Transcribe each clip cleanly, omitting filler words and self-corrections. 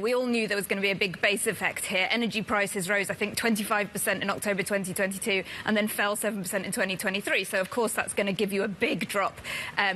We all knew there was going to be a big base effect here. Energy prices rose, I think, 25% in October 2022 and then fell 7% in 2023. So, of course, that's going to give you a big drop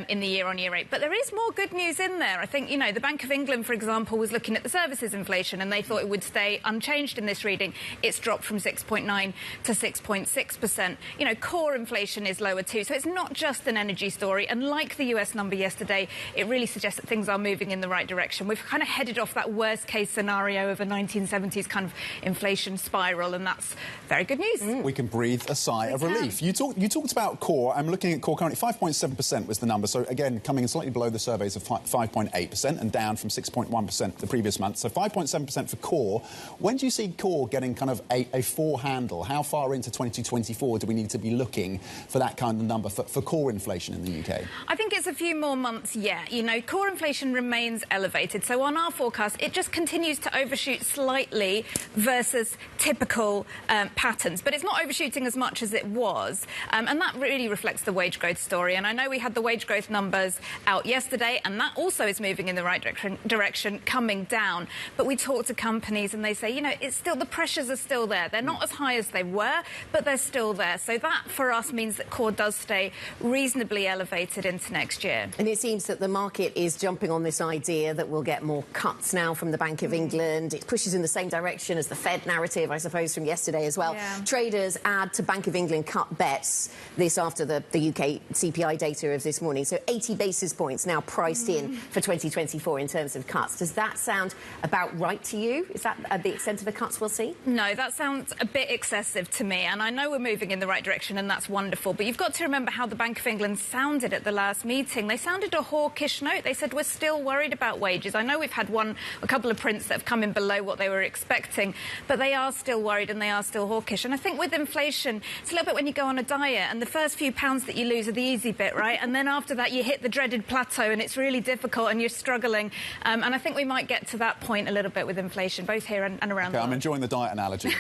in the year-on-year rate. But there is more good news in there. I think, the Bank of England, for example, was looking at the services inflation and they thought it would stay unchanged in this reading. It's dropped from 6.9 to 6.6%. Core inflation is lower too. So it's not just an energy story. And like the US number yesterday, it really suggests that things are moving in the right direction. We've kind of headed off that worst-case scenario of a 1970s kind of inflation spiral, and that's very good news. We can breathe a sigh of relief. You talked about core. I'm looking at core currently. 5.7% was the number. So, again, coming in slightly below the surveys of 5.8% and down from 6.1% the previous month. So 5.7% for core. When do you see core getting kind of a four handle? How far into 2024 do we need to be looking for that kind of number for core inflation in the UK? I think it's a few more months yet. Core inflation remains elevated. So on our forecast, it just continues to overshoot slightly versus typical patterns. But it's not overshooting as much as it was. And that really reflects the wage growth story. And I know we had the wage growth numbers out yesterday, and that also is moving in the right direction, coming down. But we talk to companies and they say, it's still, the pressures are still there. They're not as high as they were, but they're still there. So that, for us, means that core does stay reasonably elevated into next year. And it seems that the market is jumping on this idea that we'll get more cuts now from the Bank of England. It pushes in the same direction as the Fed narrative, I suppose, from yesterday as well. Yeah. Traders add to Bank of England cut bets, this after the UK CPI data of this morning. So 80 basis points now priced in for 2024 in terms of cuts. Does that sound about right to you? Is that the extent of the cuts we'll see? No, that sounds a bit excessive to me. And I know we're moving in the right direction and that's wonderful. But you've got to remember how the Bank of England sounded at the last meeting. They sounded a hawkish note. They said, we're still worried about wages. I know we've had a couple of prints that have come in below what they were expecting, but they are still worried and they are still hawkish. And I think with inflation, it's a little bit when you go on a diet and the first few pounds that you lose are the easy bit, right? And then after that, you hit the dreaded plateau and it's really difficult and you're struggling. And I think we might get to that point a little bit with inflation, both here and around the world. I'm enjoying the diet analogy.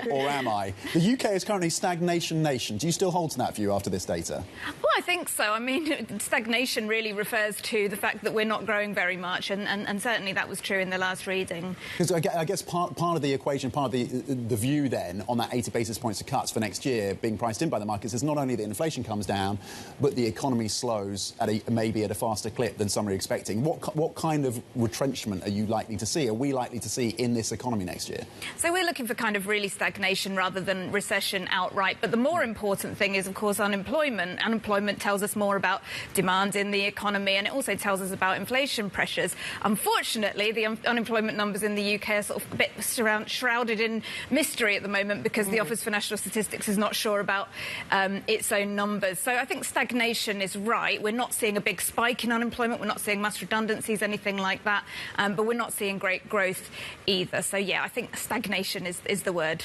or am I? The UK is currently stagnation nation. Do you still hold to that view after this data? Well, I think so. I mean, stagnation really refers to the fact that we're not growing very much, and certainly that was true in the last reading. Because I guess part of the equation, part of the view then on that 80 basis points of cuts for next year being priced in by the markets is not only that inflation comes down, but the economy slows maybe at a faster clip than some are expecting. What kind of retrenchment are you likely to see? Are we likely to see in this economy next year? So we're looking for kind of really stagnation rather than recession outright. But the more important thing is, of course, unemployment. Unemployment tells us more about demand in the economy, and it also tells us about inflation pressures. Unfortunately, the unemployment numbers in the UK are sort of a bit shrouded in mystery at the moment because the Office for National Statistics is not sure about its own numbers. So I think stagnation is right. We're not seeing a big spike in unemployment. We're not seeing mass redundancies, anything like that. But we're not seeing great growth either. So, yeah, I think stagnation is the word.